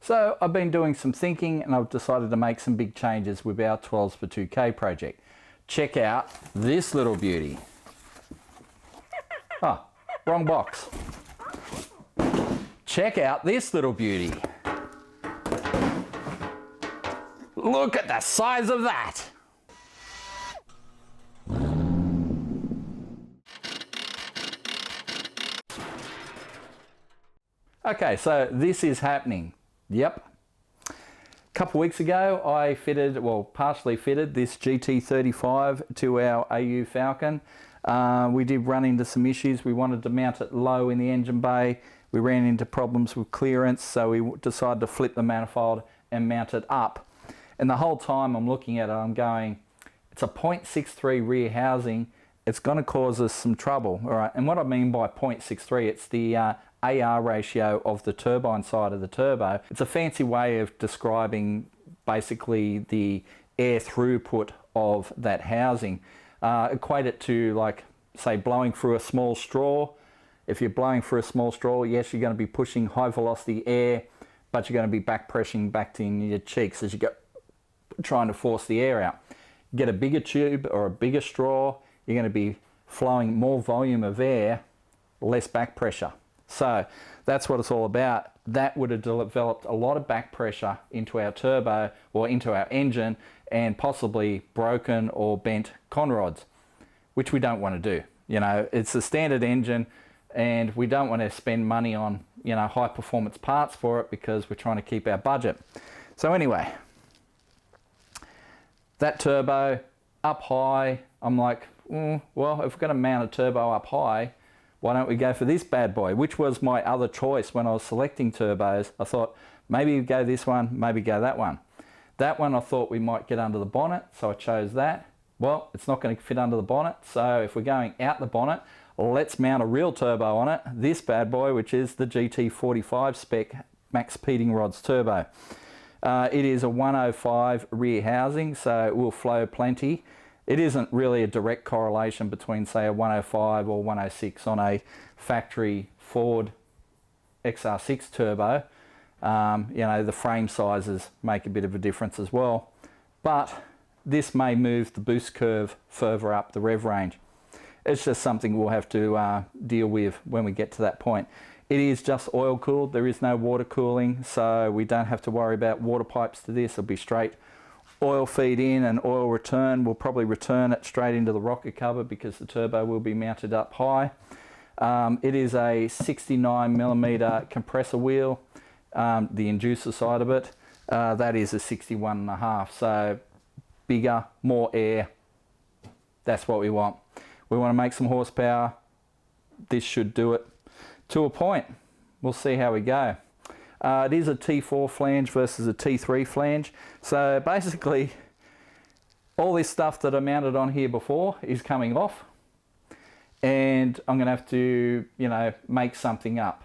So I've been doing some thinking and I've decided to make some big changes with our 12s for 2K project. Check out this little beauty. Oh, wrong box. Check out this little beauty. Look at the size of that. Okay, so this is happening. Yep. A couple of weeks ago I fitted, well, partially fitted this GT45 to our AU Falcon. We did run into some issues. We wanted to mount it low in the engine bay. We ran into problems with clearance, so we decided to flip the manifold and mount it up. And the whole time I'm looking at it, I'm going, it's a 0.63 rear housing. It's going to cause us some trouble. All right. And what I mean by 0.63, it's the AR ratio of the turbine side of the turbo. It's a fancy way of describing basically the air throughput of that housing. Equate it to, like, say, blowing through a small straw. If you're blowing through a small straw, yes, you're going to be pushing high velocity air, but you're going to be back pressing back in your cheeks as you go, trying to force the air out. Get a bigger tube or a bigger straw, you're going to be flowing more volume of air, less back pressure. So that's what it's all about. That would have developed a lot of back pressure into our turbo or into our engine and possibly broken or bent conrods, which we don't want to do. You know, it's a standard engine and we don't want to spend money on, you know, high performance parts for it because we're trying to keep our budget. So anyway, that turbo up high, I'm like, well, if we're going to mount a turbo up high, why don't we go for this bad boy, which was my other choice when I was selecting turbos. I thought maybe go this one, maybe go that one. That one I thought we might get under the bonnet, so I chose that. Well, it's not going to fit under the bonnet, so if we're going out the bonnet, let's mount a real turbo on it, this bad boy, which is the GT45 spec Maxpeedingrods turbo. It is a 105 rear housing, so it will flow plenty. It isn't really a direct correlation between, say, a 105 or 106 on a factory Ford XR6 turbo. You know, the frame sizes make a bit of a difference as well. But this may move the boost curve further up the rev range. It's just something we'll have to deal with when we get to that point. It is just oil cooled. There is no water cooling, so we don't have to worry about water pipes to this. It'll be straight oil feed in and oil return. We'll probably return it straight into the rocket cover because the turbo will be mounted up high. It is a 69mm compressor wheel, the inducer side of it. That is a 61.5, so bigger, more air. That's what we want. We want to make some horsepower. This should do it to a point. We'll see how we go. It is a T4 flange versus a T3 flange. So basically, all this stuff that I mounted on here before is coming off. And I'm going to have to, you know, make something up.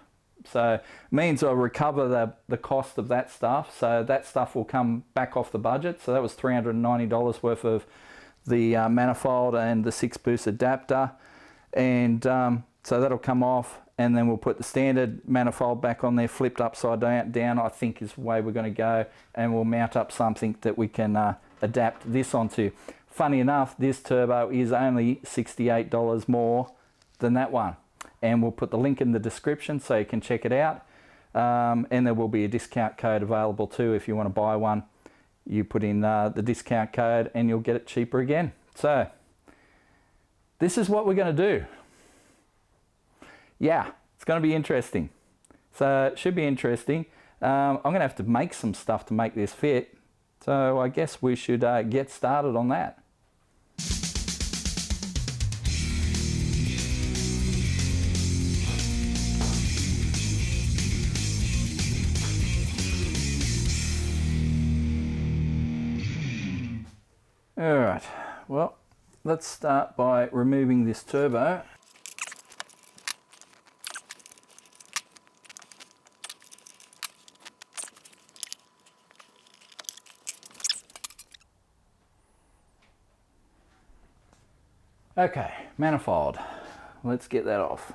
So it means I'll recover the cost of that stuff. So that stuff will come back off the budget. So that was $390 worth of the manifold and the 6-boost adapter. And so that'll come off. And then we'll put the standard manifold back on there, flipped upside down, I think is the way we're going to go. And we'll mount up something that we can adapt this onto. Funny enough, this turbo is only $68 more than that one. And we'll put the link in the description so you can check it out. And there will be a discount code available too if you want to buy one. You put in the discount code and you'll get it cheaper again. So this is what we're going to do. Yeah, it's going to be interesting. So it should be interesting. I'm going to have to make some stuff to make this fit. So I guess we should get started on that. All right, well, let's start by removing this turbo. Okay, manifold. Let's get that off.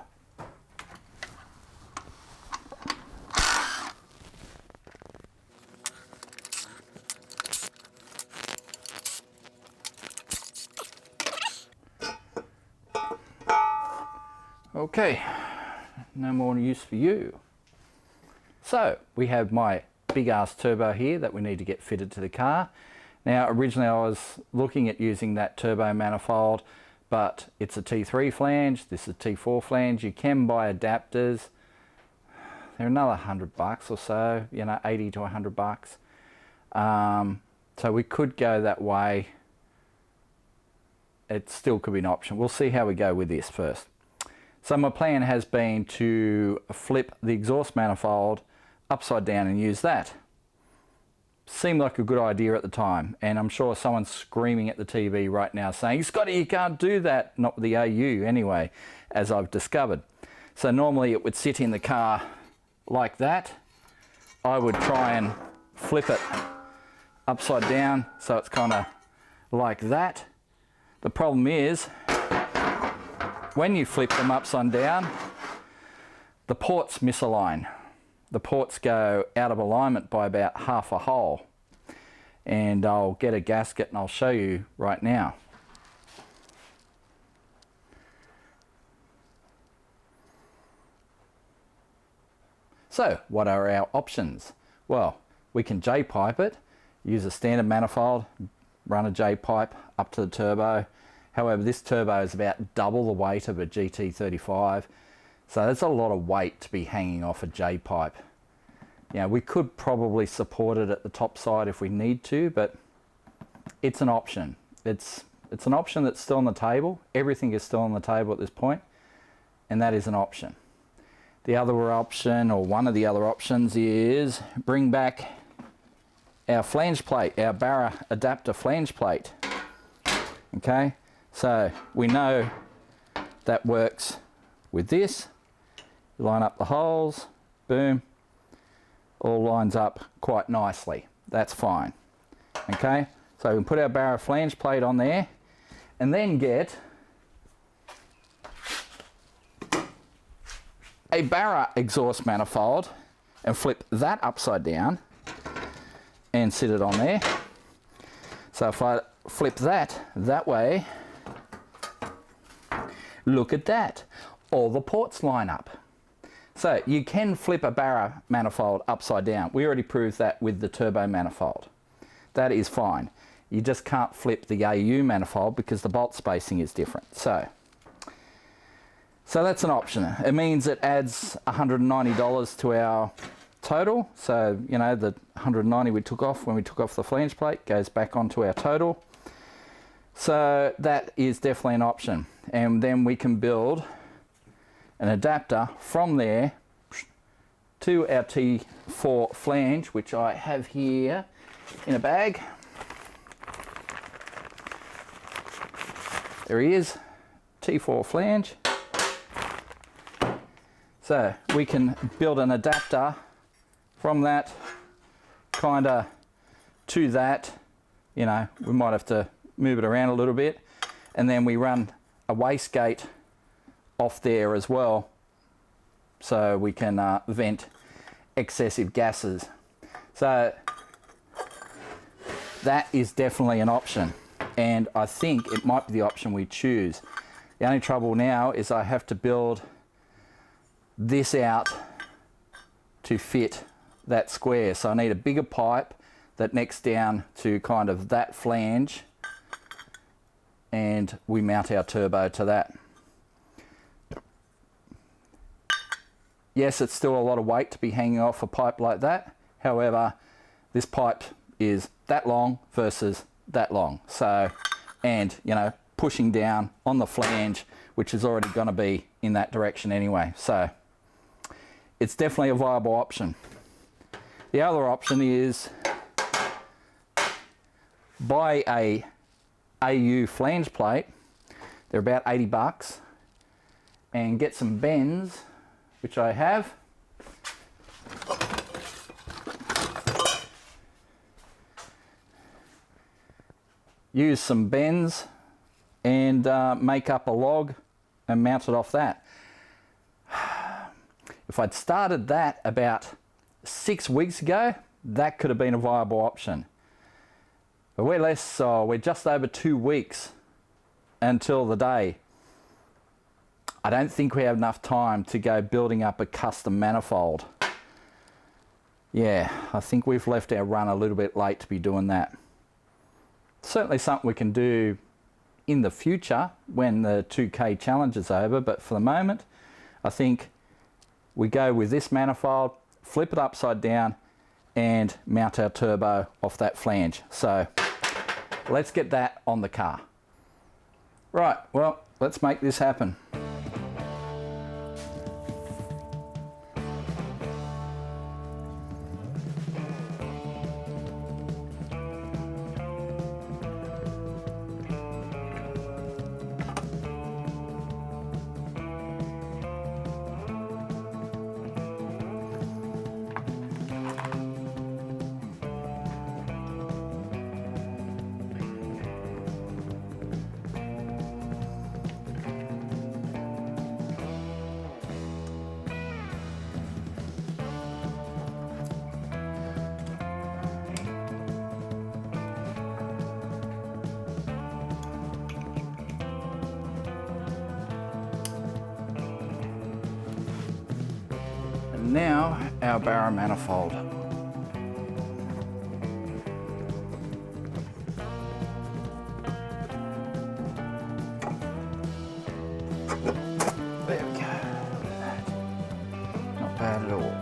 Okay, no more use for you. So we have my big ass turbo here that we need to get fitted to the car. Now originally I was looking at using that turbo manifold, but it's a T3 flange, this is a T4 flange. You can buy adapters. They're another $100 or so, you know, 80 to $100. So we could go that way. It still could be an option. We'll see how we go with this first. So my plan has been to flip the exhaust manifold upside down and use that. Seemed like a good idea at the time, and I'm sure someone's screaming at the TV right now saying, Scotty, you can't do that. Not with the AU anyway, as I've discovered. So normally it would sit in the car like that. I would try and flip it upside down so it's kind of like that. The problem is when you flip them upside down, the ports misalign. The ports go out of alignment by about half a hole, and I'll get a gasket and I'll show you right now. So what are our options? Well, we can J-pipe it, use a standard manifold, run a J-pipe up to the turbo. However, this turbo is about double the weight of a GT45. So that's a lot of weight to be hanging off a J-pipe. You know, we could probably support it at the top side if we need to, but it's an option. It's an option that's still on the table. Everything is still on the table at this point, and that is an option. The other option, or one of the other options, is bring back our flange plate, our Barra adapter flange plate. Okay, so we know that works with this. Line up the holes, boom, all lines up quite nicely. That's fine. Okay, so we can put our Barra flange plate on there and then get a Barra exhaust manifold and flip that upside down and sit it on there. So if I flip that way, look at that, all the ports line up. So you can flip a Barra manifold upside down. We already proved that with the turbo manifold. That is fine. You just can't flip the AU manifold because the bolt spacing is different. So that's an option. It means it adds $190 to our total. So, you know, the $190 we took off when we took off the flange plate goes back onto our total. So that is definitely an option. And then we can build an adapter from there to our T4 flange, which I have here in a bag. There he is, T4 flange. So we can build an adapter from that kind of to that. You know, we might have to move it around a little bit, and then we run a wastegate off there as well, so we can vent excessive gases. So that is definitely an option, and I think it might be the option we choose. The only trouble now is I have to build this out to fit that square, so I need a bigger pipe that necks down to kind of that flange, and we mount our turbo to that. Yes, it's still a lot of weight to be hanging off a pipe like that. However, this pipe is that long versus that long. So, and you know, pushing down on the flange, which is already going to be in that direction anyway. So it's definitely a viable option. The other option is buy a AU flange plate. They're about $80, and get some bends, which I have. Use some bends and make up a log and mount it off that. If I'd started that about 6 weeks ago, that could have been a viable option. But we're just over 2 weeks until the day. I don't think we have enough time to go building up a custom manifold. Yeah, I think we've left our run a little bit late to be doing that. Certainly something we can do in the future when the 2K challenge is over, but for the moment, I think we go with this manifold, flip it upside down, and mount our turbo off that flange. So let's get that on the car. Right, well, let's make this happen. Now our barrel manifold. There we go. Not bad at all.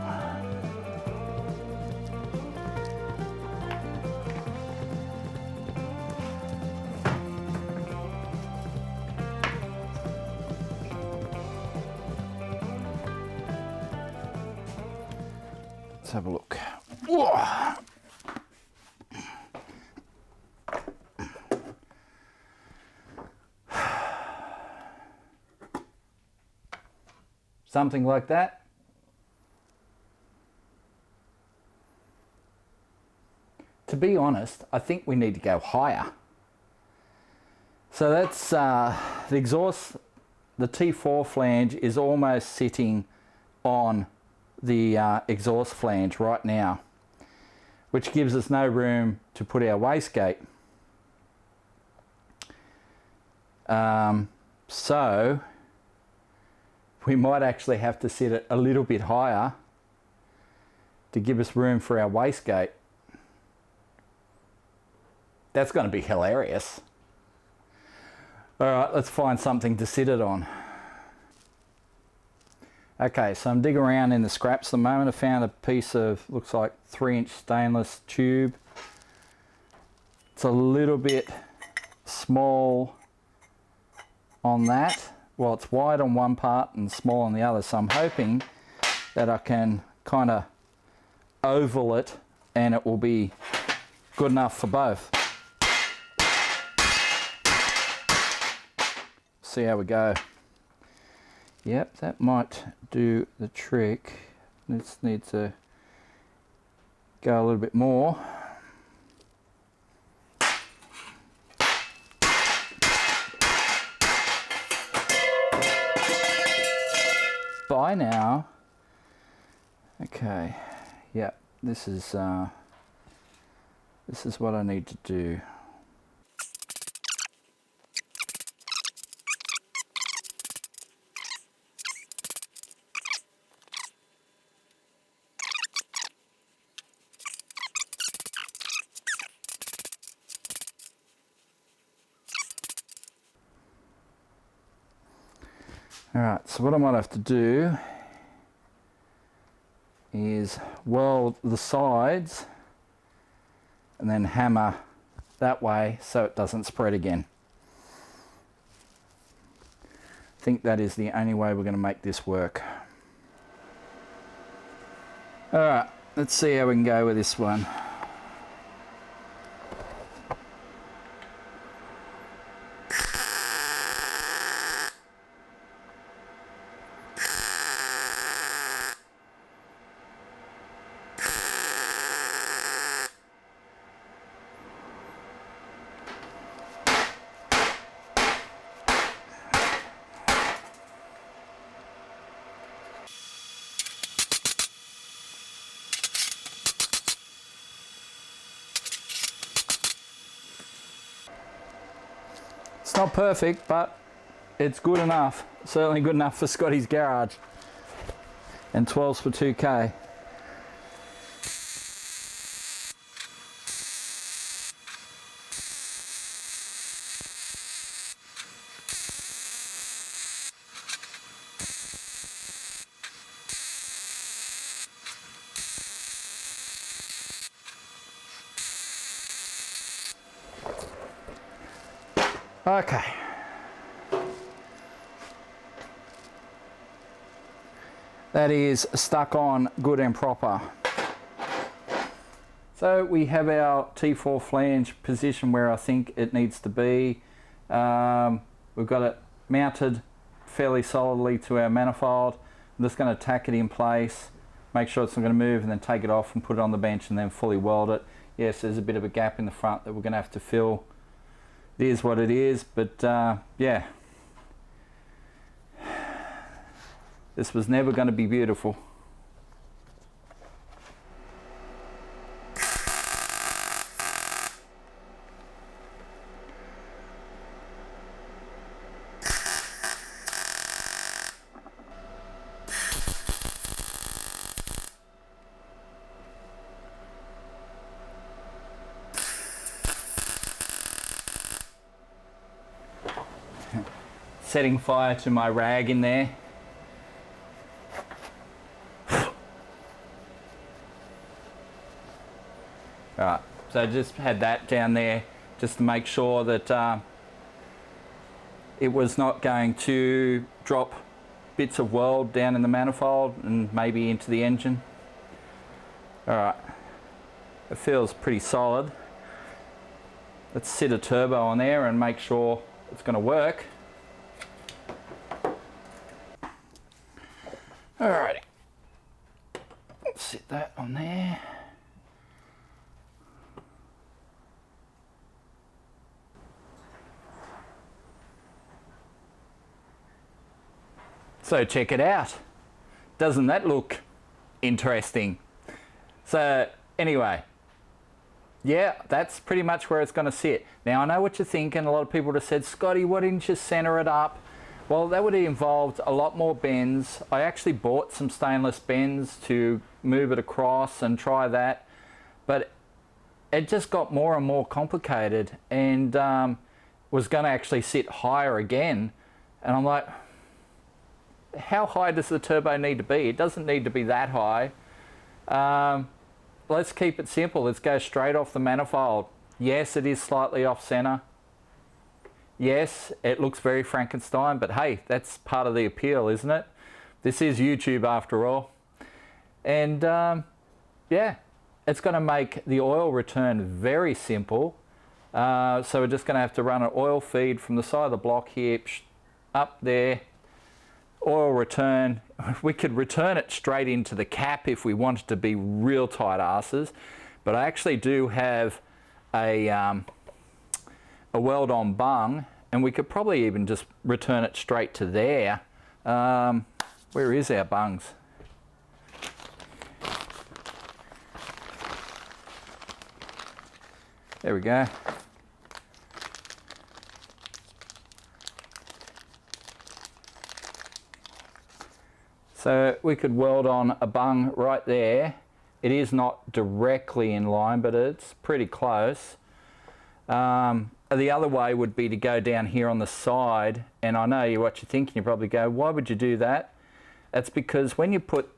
Let's have a look. Whoa. Something like that. To be honest, I think we need to go higher. So that's the exhaust, the T4 flange is almost sitting on the exhaust flange right now, which gives us no room to put our wastegate. So we might actually have to set it a little bit higher to give us room for our wastegate. That's going to be hilarious. All right, let's find something to sit it on. Okay, so I'm digging around in the scraps at the moment. I found a piece of, looks like 3-inch stainless tube. It's a little bit small on that. Well, it's wide on one part and small on the other, so I'm hoping that I can kind of oval it and it will be good enough for both. See how we go. Yep, that might do the trick. This needs to go a little bit more. By now. Okay, yep, this is what I need to do. Alright, so what I might have to do is weld the sides and then hammer that way so it doesn't spread again. I think that is the only way we're going to make this work. Alright, let's see how we can go with this one. It's not perfect, but it's good enough certainly good enough for Scotty's garage. And 12s for 2K. Okay. That is stuck on good and proper. So we have our T4 flange position where I think it needs to be. We've got it mounted fairly solidly to our manifold. I'm just going to tack it in place, make sure it's not going to move, and then take it off and put it on the bench and then fully weld it. Yes, there's a bit of a gap in the front that we're going to have to fill. It is what it is, but yeah. This was never going to be beautiful. Setting fire to my rag in there. Alright, so I just had that down there just to make sure that it was not going to drop bits of weld down in the manifold and maybe into the engine. Alright, it feels pretty solid. Let's sit a turbo on there and make sure it's going to work. Alrighty, let's sit that on there. So check it out. Doesn't that look interesting? So anyway, yeah, that's pretty much where it's going to sit. Now I know what you're thinking. A lot of people would have said, Scotty, why didn't you center it up? Well, that would have involved a lot more bends. I actually bought some stainless bends to move it across and try that, but it just got more and more complicated and was going to actually sit higher again. And I'm like, how high does the turbo need to be? It doesn't need to be that high. Let's keep it simple. Let's go straight off the manifold. Yes, it is slightly off center. Yes, it looks very Frankenstein, but hey, that's part of the appeal, isn't it? This is YouTube after all. And yeah, it's going to make the oil return very simple. So we're just going to have to run an oil feed from the side of the block here, up there, oil return. We could return it straight into the cap if we wanted to be real tight asses, but I actually do have a weld-on bung, and we could probably even just return it straight to there. Where is our bungs? There we go. So we could weld on a bung right there. It is not directly in line, but it's pretty close. The other way would be to go down here on the side, and I know what you're thinking. You probably go, why would you do that? That's because when you put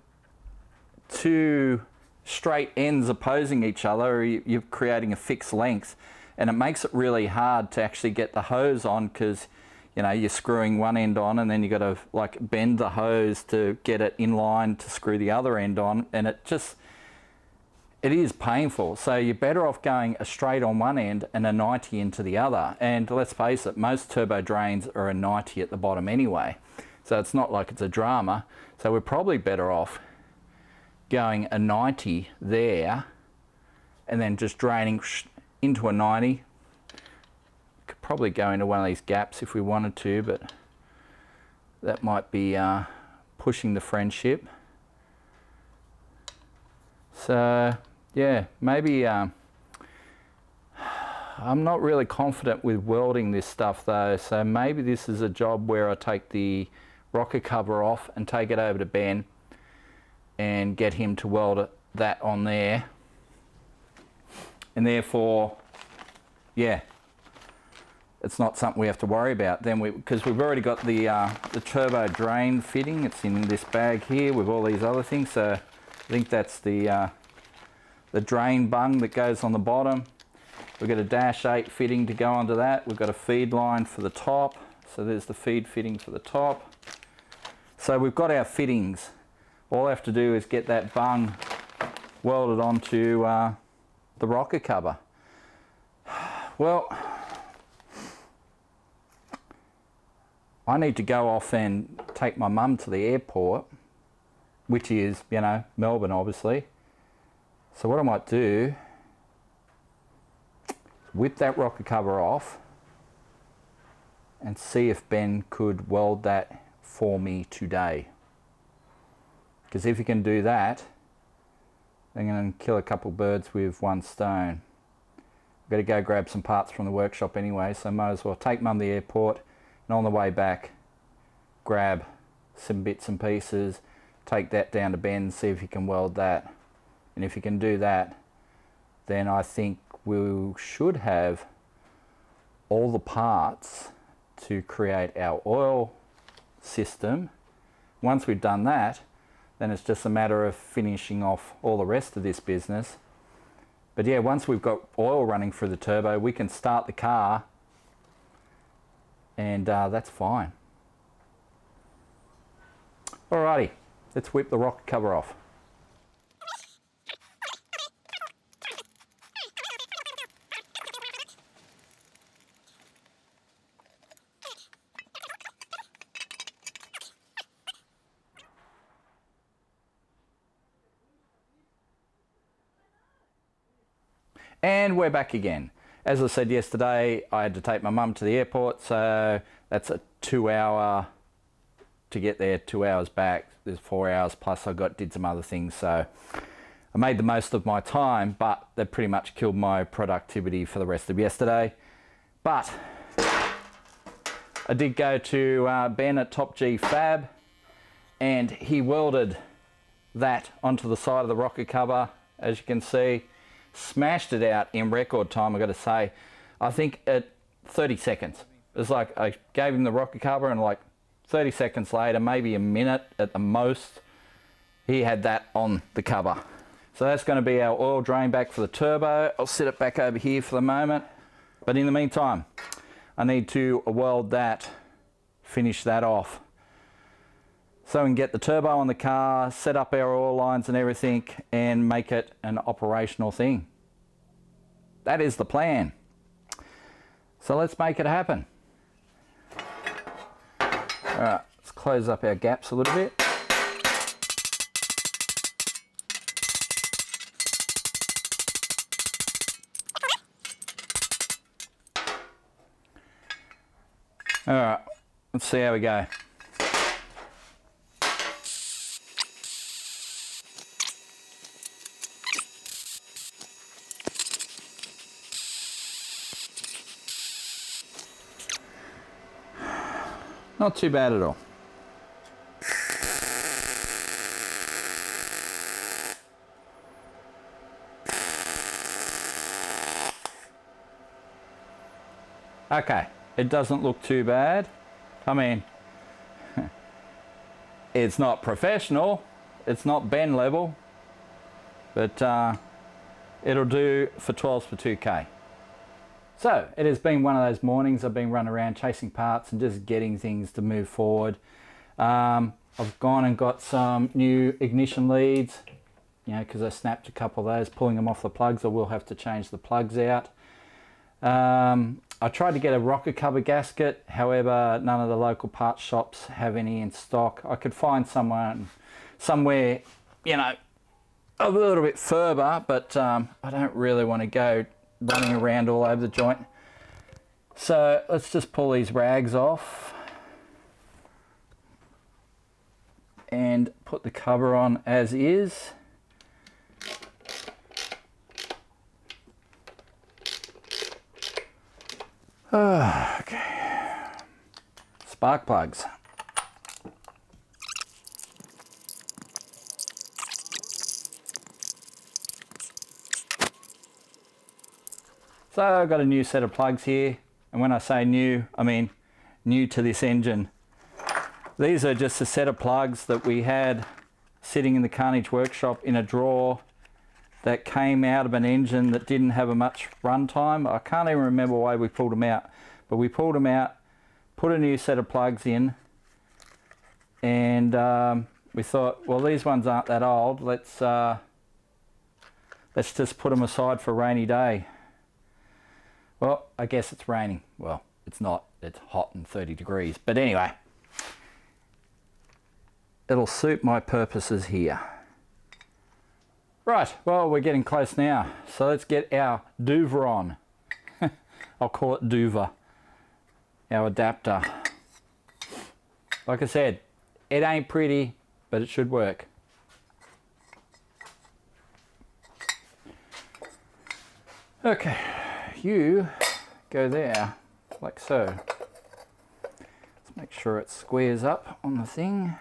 two straight ends opposing each other, you're creating a fixed length, and it makes it really hard to actually get the hose on, because you know, you're screwing one end on and then you got to like bend the hose to get it in line to screw the other end on, and it is painful. So you're better off going a straight on one end and a 90 into the other. And let's face it, most turbo drains are a 90 at the bottom anyway. So it's not like it's a drama. So we're probably better off going a 90 there and then just draining into a 90. Could probably go into one of these gaps if we wanted to, but that might be pushing the friendship. So yeah, maybe I'm not really confident with welding this stuff though, so maybe this is a job where I take the rocker cover off and take it over to Ben and get him to weld that on there. And therefore, yeah, it's not something we have to worry about. Then because we've already got the turbo drain fitting. It's in this bag here with all these other things. So I think that's the drain bung that goes on the bottom. We've got a -8 fitting to go onto that. We've got a feed line for the top. So there's the feed fitting for the top. So we've got our fittings. All I have to do is get that bung welded onto the rocker cover. Well, I need to go off and take my mum to the airport, which is, you know, Melbourne obviously. So what I might do, whip that rocker cover off and see if Ben could weld that for me today. Because if he can do that, I'm going to kill a couple birds with one stone. I've got to go grab some parts from the workshop anyway, so I might as well take Mum to the airport and on the way back grab some bits and pieces, take that down to Ben, see if he can weld that. And if he can do that, then I think we should have all the parts to create our oil system. Once we've done that, then it's just a matter of finishing off all the rest of this business. But yeah, once we've got oil running through the turbo, we can start the car and that's fine. Alrighty, let's whip the rocker cover off. And we're back again. As I said yesterday, I had to take my mum to the airport, so that's a 2 hour to get there, 2 hours back. There's 4 hours plus I did some other things, so I made the most of my time, but that pretty much killed my productivity for the rest of yesterday. But I did go to Ben at Top G Fab, and he welded that onto the side of the rocker cover, as you can see. Smashed it out in record time, I got to say. I think at 30 seconds. It's like I gave him the rocker cover and like 30 seconds later, maybe a minute at the most, he had that on the cover. So that's going to be our oil drain back for the turbo. I'll sit it back over here for the moment. But in the meantime, I need to weld that, finish that off. So we can get the turbo on the car, set up our oil lines and everything, and make it an operational thing. That is the plan. So let's make it happen. Alright, let's close up our gaps a little bit. Alright, let's see how we go. Not too bad at all. Okay, it doesn't look too bad. I mean, it's not professional, it's not Ben level, but it'll do for 12s for 2K. So it has been one of those mornings I've been running around chasing parts and just getting things to move forward. I've gone and got some new ignition leads, you know, because I snapped a couple of those, pulling them off the plugs. I will have to change the plugs out. I tried to get a rocker cover gasket, however none of the local parts shops have any in stock. I could find someone somewhere, you know, a little bit further, but I don't really want to go running around all over the joint. So let's just pull these rags off and put the cover on as is. Okay. Spark plugs. So I've got a new set of plugs here, and when I say new, I mean new to this engine. These are just a set of plugs that we had sitting in the Carnage workshop in a drawer that came out of an engine that didn't have a much runtime. I can't even remember why we pulled them out, but we pulled them out, put a new set of plugs in, and we thought, well, these ones aren't that old. Let's just put them aside for a rainy day. Well, I guess it's raining. Well, it's not. It's hot and 30 degrees. But anyway, it'll suit my purposes here. Right, well, we're getting close now. So let's get our Duva on. I'll call it Duva, our adapter. Like I said, it ain't pretty, but it should work. Okay, you go there, like so. Let's make sure it squares up on the thing.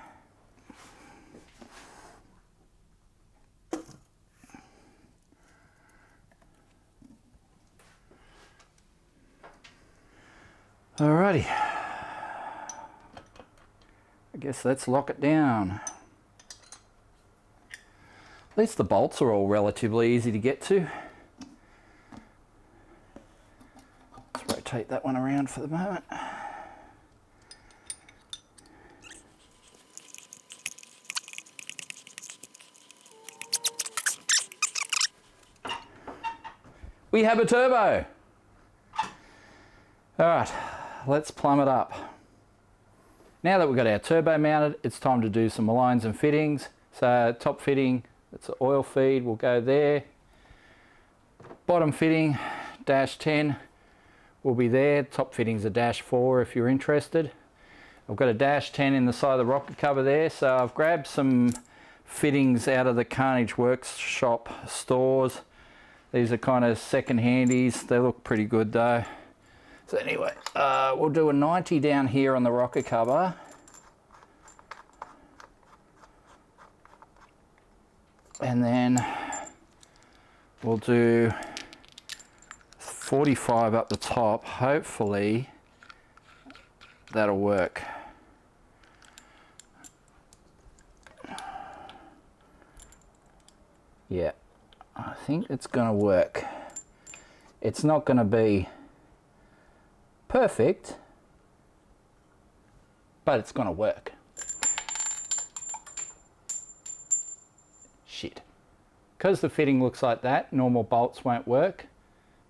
Alrighty, I guess let's lock it down. At least the bolts are all relatively easy to get to. Let's rotate that one around for the moment. We have a turbo. Alright, let's plumb it up. Now that we've got our turbo mounted, it's time to do some lines and fittings. So top fitting, it's an oil feed, will go there. Bottom fitting, -10, will be there. Top fitting's a -4 if you're interested. I've got a -10 in the side of the rocket cover there, so I've grabbed some fittings out of the Carnage workshop stores. These are kind of second handies. They look pretty good though. So anyway, we'll do a 90 down here on the rocker cover. And then we'll do 45 up the top. Hopefully that'll work. Yeah, I think it's gonna work. It's not gonna be perfect, but it's gonna work. Shit. Because the fitting looks like that, normal bolts won't work.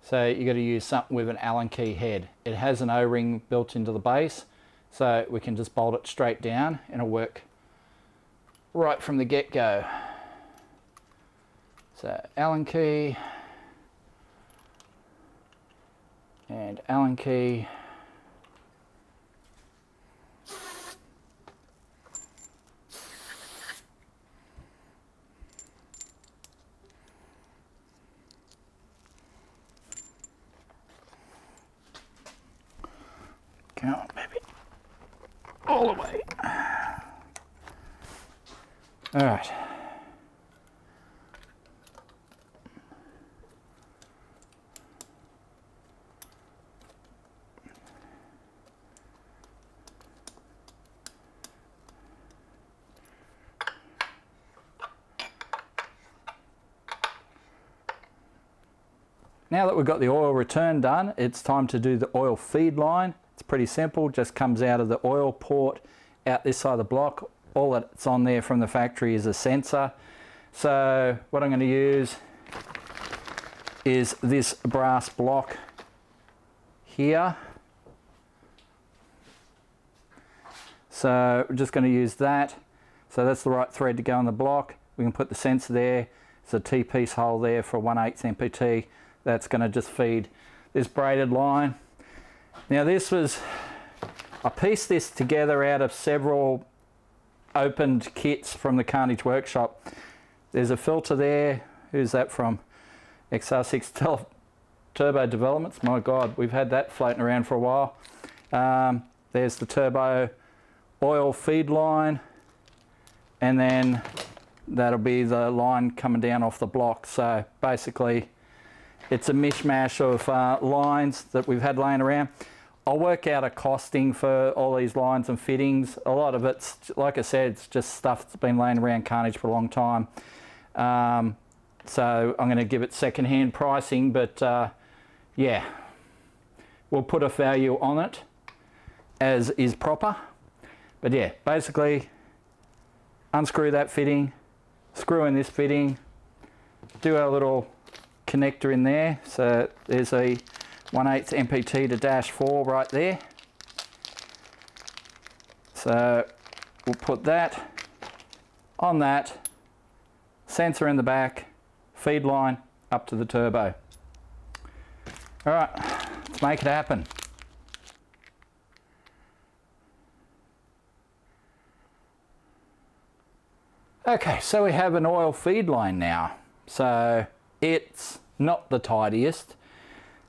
So you got to use something with an Allen key head. It has an O-ring built into the base, so we can just bolt it straight down and it'll work right from the get-go. So Allen key and Allen key. Come on, baby. All the way. All right. Now that we've got the oil return done, it's time to do the oil feed line. It's pretty simple, just comes out of the oil port out this side of the block. All that's on there from the factory is a sensor. So what I'm going to use is this brass block here. So we're just going to use that. So that's the right thread to go on the block. We can put the sensor there. There's a T-piece hole there for 1/8 MPT. That's going to just feed this braided line. Now this was, I pieced this together out of several opened kits from the Carnage workshop. There's a filter there. Who's that from? XR6 Turbo Developments. My God, we've had that floating around for a while. There's the turbo oil feed line, and then that'll be the line coming down off the block. So basically It's a mishmash of lines that we've had laying around. I'll work out a costing for all these lines and fittings. A lot of it's, like I said, it's just stuff that's been laying around Carnage for a long time. So I'm going to give it second-hand pricing, but yeah, we'll put a value on it as is proper. But yeah, basically unscrew that fitting, screw in this fitting, do our little connector in there. So there's a 1/8 MPT to -4 right there. So we'll put that on that, sensor in the back, feed line up to the turbo. All right, let's make it happen. Okay, so we have an oil feed line now. So it's not the tidiest.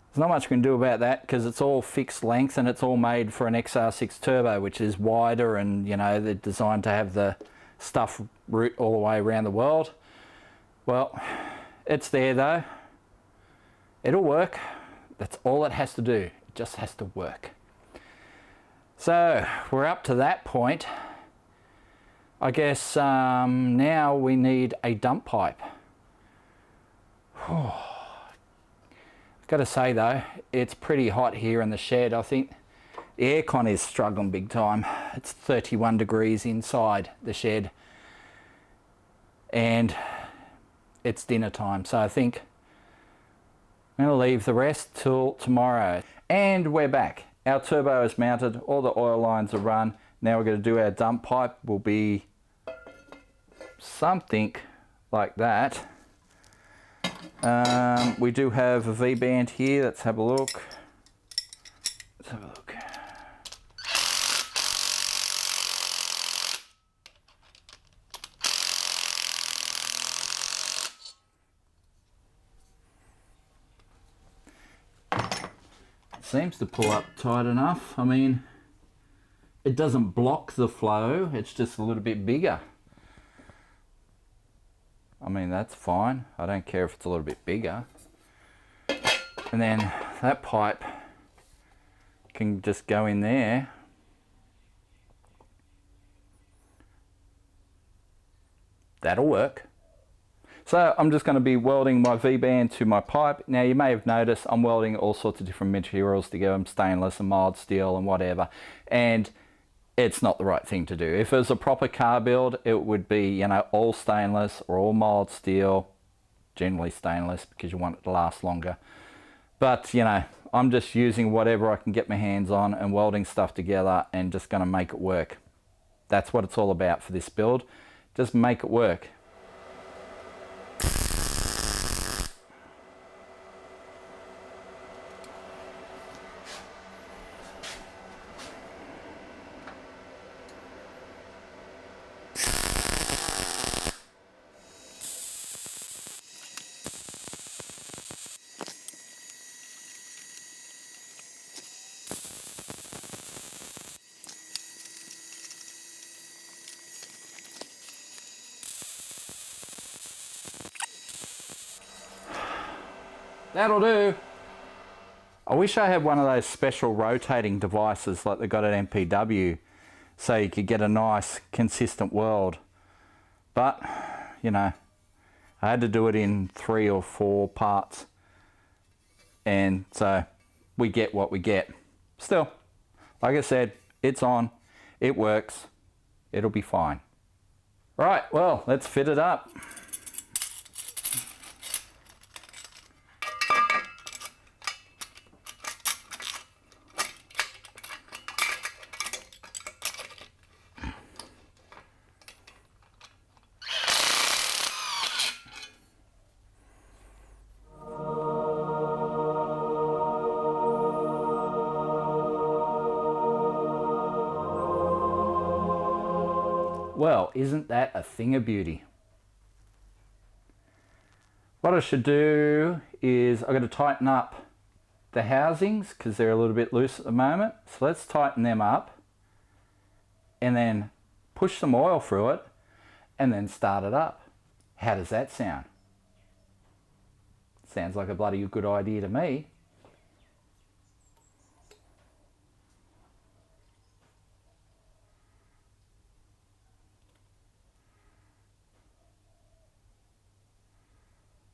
There's not much we can do about that because it's all fixed length and it's all made for an XR6 turbo, which is wider, and you know, they're designed to have the stuff route all the way around the world. Well, it's there though. It'll work. That's all it has to do. It just has to work. So we're up to that point. I guess now we need a dump pipe. I've got to say though, it's pretty hot here in the shed. I think the aircon is struggling big time. It's 31 degrees inside the shed and it's dinner time. So I think I'm going to leave the rest till tomorrow. And we're back. Our turbo is mounted, all the oil lines are run. Now we're going to do our dump pipe. Will be something like that. We do have a Vband here. Let's have a look. Let's have a look. Seems to pull up tight enough. I mean, it doesn't block the flow, it's just a little bit bigger. I mean, that's fine. I don't care if it's a little bit bigger. And then that pipe can just go in there. That'll work. So I'm just going to be welding my V-band to my pipe. Now you may have noticed I'm welding all sorts of different materials together, stainless and mild steel and whatever. And it's not the right thing to do. If it was a proper car build, it would be, you know, all stainless or all mild steel, generally stainless because you want it to last longer. But, you know, I'm just using whatever I can get my hands on and welding stuff together and just going to make it work. That's what it's all about for this build. Just make it work. That'll do. I wish I had one of those special rotating devices like they got at MPW so you could get a nice consistent weld. But, you know, I had to do it in 3 or 4 parts. And so we get what we get. Still, like I said, it's on, it works, it'll be fine. Right, well, let's fit it up. Well, isn't that a thing of beauty? What I should do is I've got to tighten up the housings because they're a little bit loose at the moment. So let's tighten them up and then push some oil through it and then start it up. How does that sound? Sounds like a bloody good idea to me.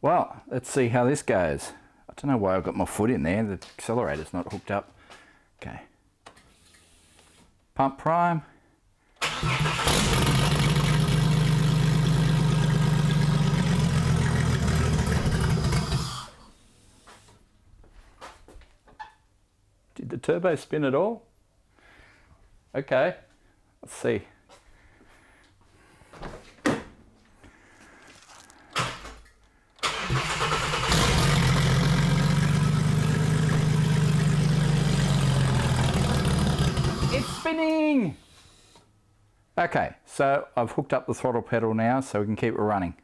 Well, let's see how this goes. I don't know why I've got my foot in there. The accelerator's not hooked up. Okay. Pump prime. Did the turbo spin at all? Okay, let's see. It's spinning! Okay, so I've hooked up the throttle pedal now so we can keep it running.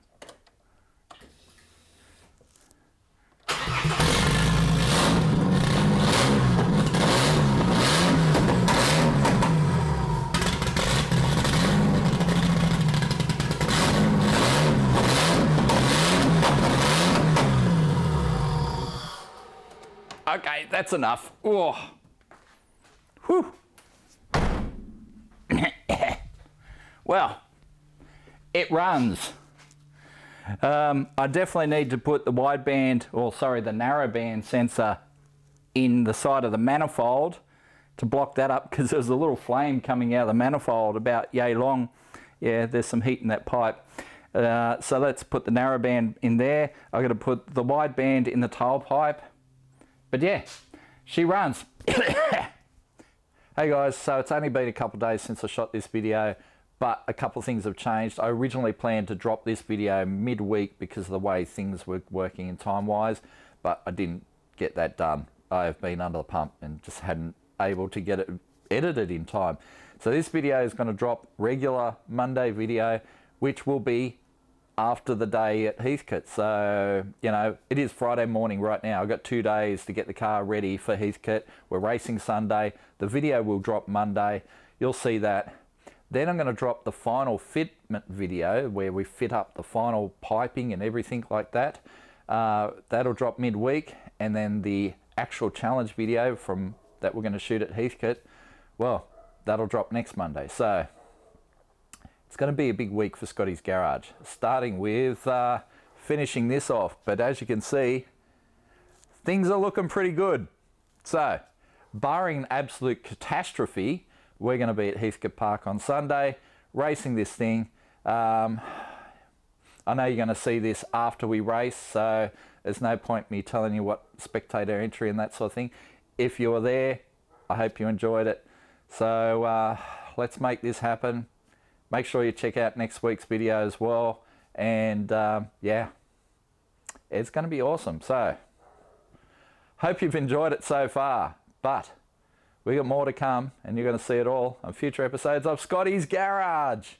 Okay, that's enough. Oh. Whew. Well, it runs. I definitely need to put the wideband, or sorry, the narrowband sensor in the side of the manifold to block that up, because there's a little flame coming out of the manifold about yay long. Yeah, there's some heat in that pipe. So let's put the narrowband in there. I'm going to put the wideband in the tailpipe. But yeah, she runs. Hey guys, so it's only been a couple of days since I shot this video, but a couple of things have changed. I originally planned to drop this video midweek because of the way things were working in time-wise, but I didn't get that done. I have been under the pump and just hadn't able to get it edited in time. So this video is going to drop regular Monday video, which will be after the day at Heathcote. So, you know, it is Friday morning right now. I've got 2 days to get the car ready for Heathcote. We're racing Sunday. The video will drop Monday. You'll see that. Then I'm going to drop the final fitment video where we fit up the final piping and everything like that. That'll drop midweek. And then the actual challenge video from that we're going to shoot at Heathcote, well, that'll drop next Monday. So it's going to be a big week for Scottys Garage, starting with finishing this off. But as you can see, things are looking pretty good. So, barring an absolute catastrophe, we're going to be at Heathcote Park on Sunday, racing this thing. I know you're going to see this after we race, so there's no point me telling you what spectator entry and that sort of thing. If you were there, I hope you enjoyed it. So, let's make this happen. Make sure you check out next week's video as well. And yeah, it's going to be awesome. So, hope you've enjoyed it so far. But we got more to come, and you're going to see it all on future episodes of Scottys Garage.